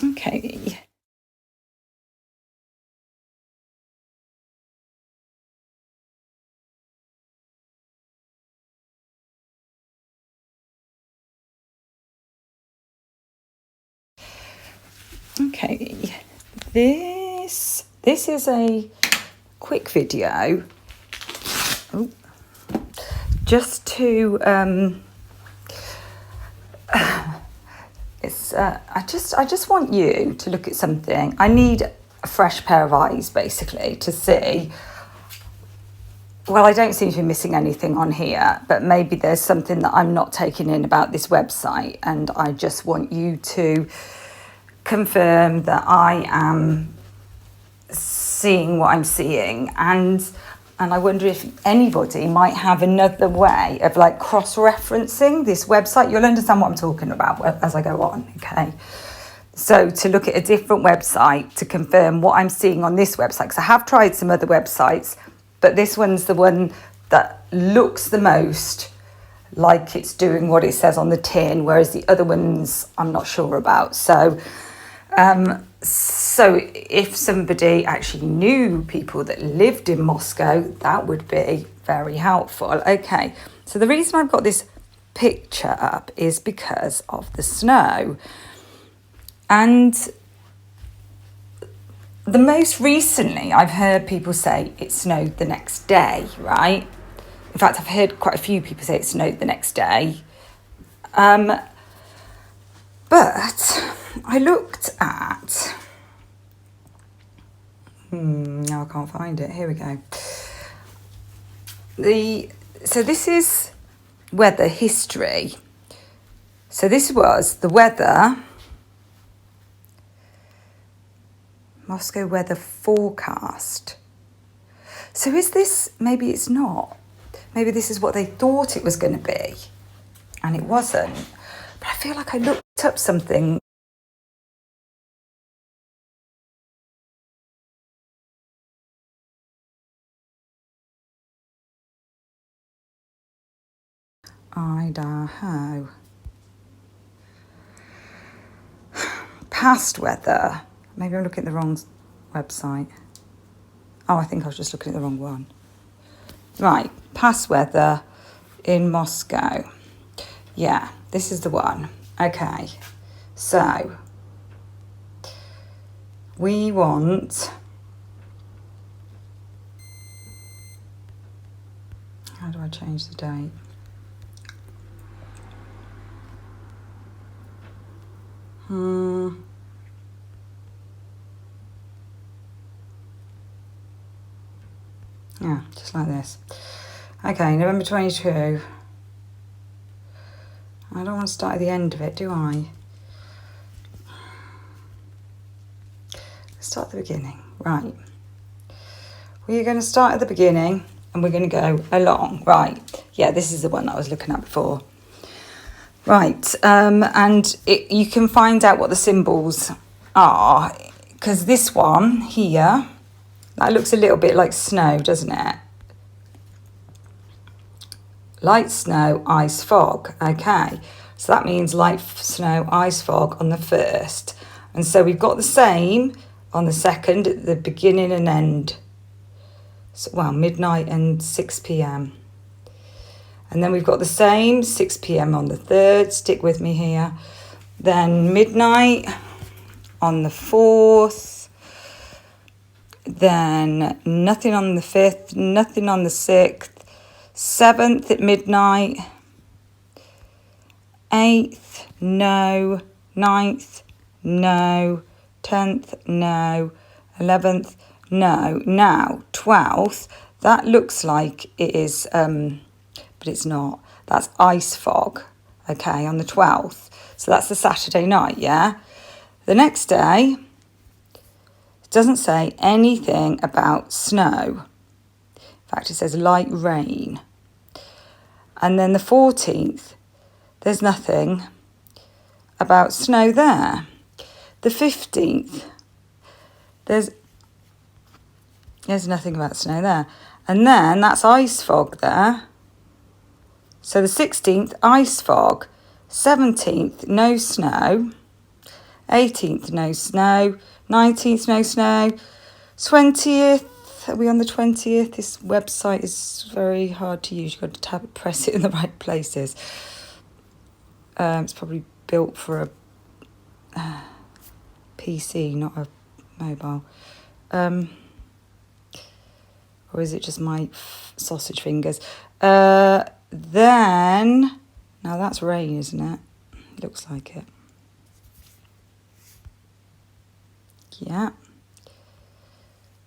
Okay. Okay. This is a quick video. Oh, just to I just want you to look at something. I need a fresh pair of eyes, basically, to see. Well, I don't seem to be missing anything on here, but maybe there's something that I'm not taking in about this website, and I just want you to confirm that I am seeing what I'm seeing, and I wonder if anybody might have another way of like cross-referencing this website. You'll understand what I'm talking about as I go on, okay? So to look at a different website to confirm what I'm seeing on this website, because I have tried some other websites, but this one's the one that looks the most like it's doing what it says on the tin, whereas the other ones I'm not sure about. So if somebody actually knew people that lived in Moscow, that would be very helpful. Okay, so the reason I've got this picture up is because of the snow. And the most recently, I've heard people say it snowed the next day, right? In fact, I've heard quite a few people say it snowed the next day. But I looked at... now I can't find it. Here we go. So this is weather history. So this was the weather... Moscow weather forecast. So is this... Maybe it's not. Maybe this is what they thought it was going to be. And it wasn't. But I feel like I looked up something. Idaho. Past weather. Maybe I'm looking at the wrong website. Oh, I think I was just looking at the wrong one. Right, past weather in Moscow. Yeah, this is the one. Okay, so we want... How do I change the date? Yeah, just like this. Okay, November 22. I don't want to start at the end of it, do I? Let's start at the beginning. Right. We're going to start at the beginning and we're going to go along. Right. Yeah, this is the one that I was looking at before. Right. And you can find out what the symbols are, because this one here, that looks a little bit like snow, doesn't it? Light snow, ice, fog. Okay, so that means light snow, ice, fog on the 1st. And so we've got the same on the 2nd, at the beginning and end. So, well, midnight and 6 p.m. And then we've got the same 6 p.m. on the 3rd. Stick with me here. Then midnight on the 4th. Then nothing on the 5th, nothing on the 6th. 7th at midnight, 8th, no, 9th, no, 10th, no, 11th, no. Now, 12th, that looks like it is, but it's not. That's ice fog, okay, on the 12th. So that's the Saturday night, yeah? The next day, it doesn't say anything about snow. In fact, it says light rain. And then the 14th, there's nothing about snow there. The 15th, there's nothing about snow there. And then that's ice fog there. So the 16th, ice fog. 17th, no snow. 18th, no snow. 19th, no snow. 20th, are we on the 20th? This website is very hard to use. You've got to press it in the right places. It's probably built for a PC, not a mobile. Or is it just my sausage fingers? Then, now that's rain, isn't it? Looks like it. Yeah.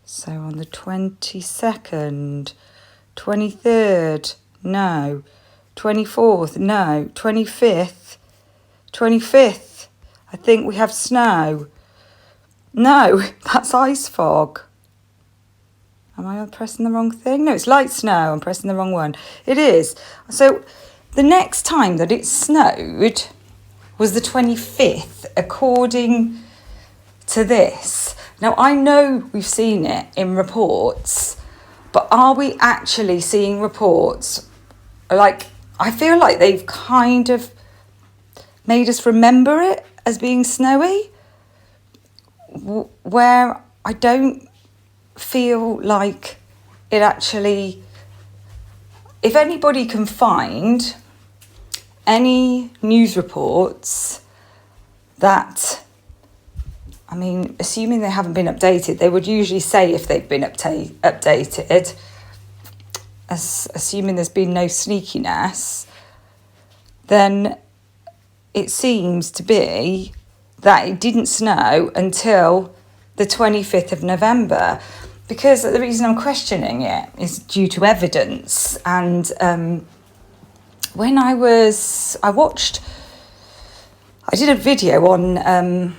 So on the 22nd, 23rd, no. 24th, no. 25th, I think we have snow. No, that's ice fog. Am I pressing the wrong thing? No, it's light snow. I'm pressing the wrong one. It is. So the next time that it snowed was the 25th, according to this. Now, I know we've seen it in reports, but are we actually seeing reports? Like, I feel like they've kind of made us remember it as being snowy, where I don't feel like it actually, if anybody can find any news reports that, I mean, assuming they haven't been updated, they would usually say if they've been updated, assuming there's been no sneakiness, then it seems to be that it didn't snow until the 25th of November. Because the reason I'm questioning it is due to evidence. And when I did a video on,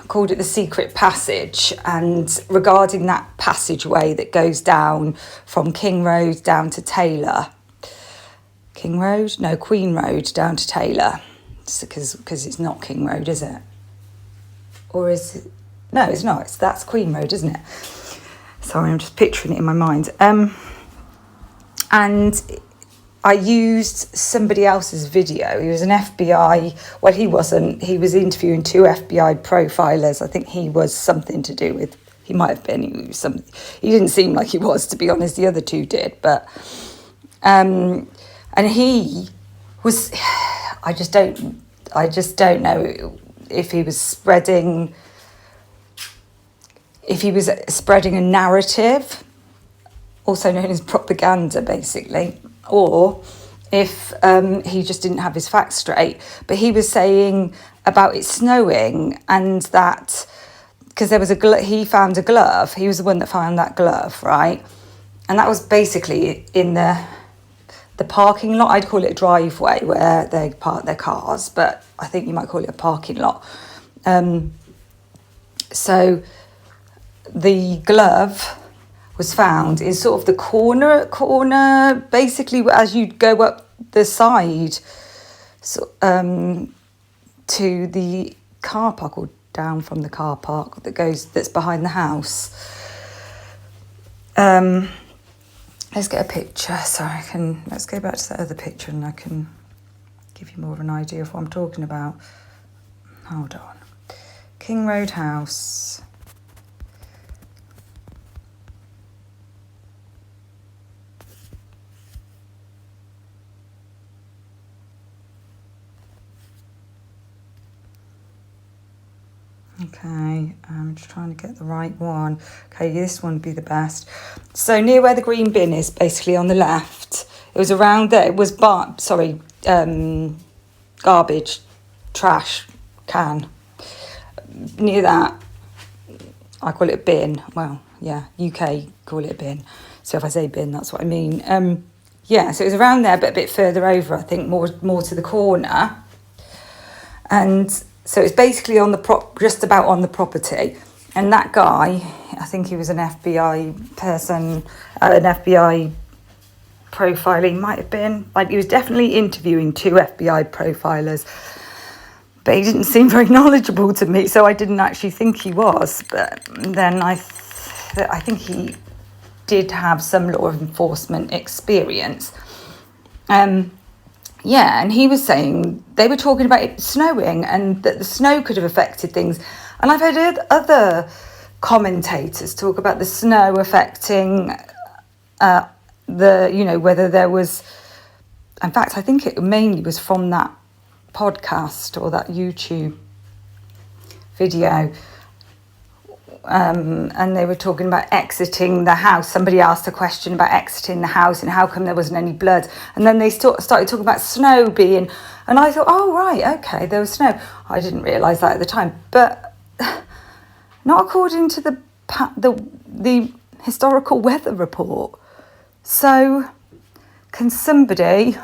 called it The Secret Passage, and regarding that passageway that goes down from King Road down to Taylor. King Road? No, Queen Road down to Taylor. Because it's not King Road, is it? Or is it? No, it's not. That's Queen Road, isn't it? Sorry, I'm just picturing it in my mind. And I used somebody else's video. He was an FBI. Well, he wasn't. He was interviewing two FBI profilers. I think he was something to do with. He might have been. He didn't seem like he was, to be honest. The other two did, but and he was. I just don't know if he was spreading. If he was spreading a narrative, also known as propaganda, basically, or if he just didn't have his facts straight. But he was saying about it snowing, and that because there was he found a glove. He was the one that found that glove, right? And that was basically in the parking lot. I'd call it a driveway where they park their cars, but I think you might call it a parking lot. So the glove was found in sort of the corner, basically as you go up the side, so, to the car park, or down from the car park that's behind the house. Let's get a picture. Let's go back to that other picture and I can give you more of an idea of what I'm talking about. Hold on. King Road House. Okay, I'm just trying to get the right one. Okay, this one would be the best. So near where the green bin is, basically on the left, it was around there. It was garbage, trash can. Near that, I call it a bin. Well, yeah, UK call it a bin. So if I say bin, that's what I mean. Yeah, so it was around there, but a bit further over, I think, more to the corner. And so it's basically on just about on the property. And that guy, I think he was an FBI person, an FBI profiler, he might have been. Like, he was definitely interviewing two FBI profilers. But he didn't seem very knowledgeable to me, so I didn't actually think he was. But then I think he did have some law enforcement experience. Yeah, and he was saying they were talking about it snowing and that the snow could have affected things. And I've heard other commentators talk about the snow affecting whether there was. In fact, I think it mainly was from that podcast or that YouTube video. And they were talking about exiting the house. Somebody asked a question about exiting the house and how come there wasn't any blood. And then they started talking about snow being, and I thought, oh, right, okay, there was snow. I didn't realise that at the time. But not according to the historical weather report. So can somebody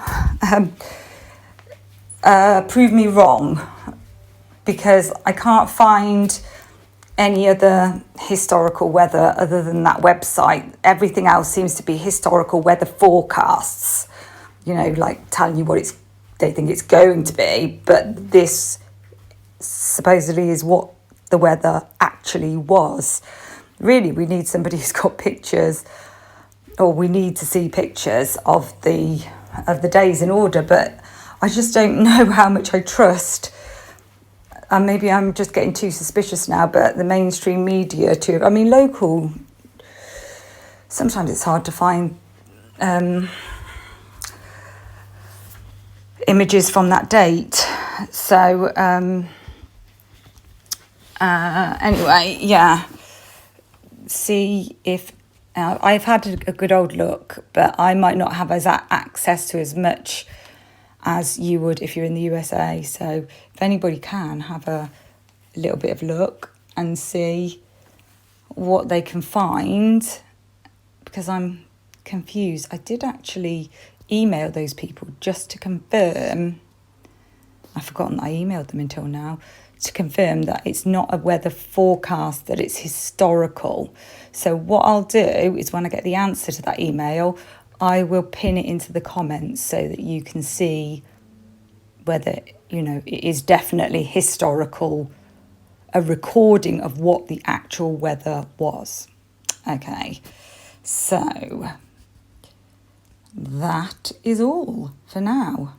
prove me wrong? Because I can't find any other historical weather other than that website. Everything else seems to be historical weather forecasts, like telling you what they think it's going to be, but this supposedly is what the weather actually was. Really, we need somebody who's got pictures, or we need to see pictures of the days in order, but I just don't know how much I trust. And maybe I'm just getting too suspicious now, but the mainstream media too. I mean, local, sometimes it's hard to find images from that date. So anyway, yeah. See if I've had a good old look, but I might not have access to as much as you would if you're in the USA. So if anybody can, have a little bit of look and see what they can find, because I'm confused. I did actually email those people just to confirm. I've forgotten that I emailed them until now, to confirm that it's not a weather forecast, that it's historical. So what I'll do is when I get the answer to that email, I will pin it into the comments so that you can see whether, it is definitely historical, a recording of what the actual weather was. Okay, so that is all for now.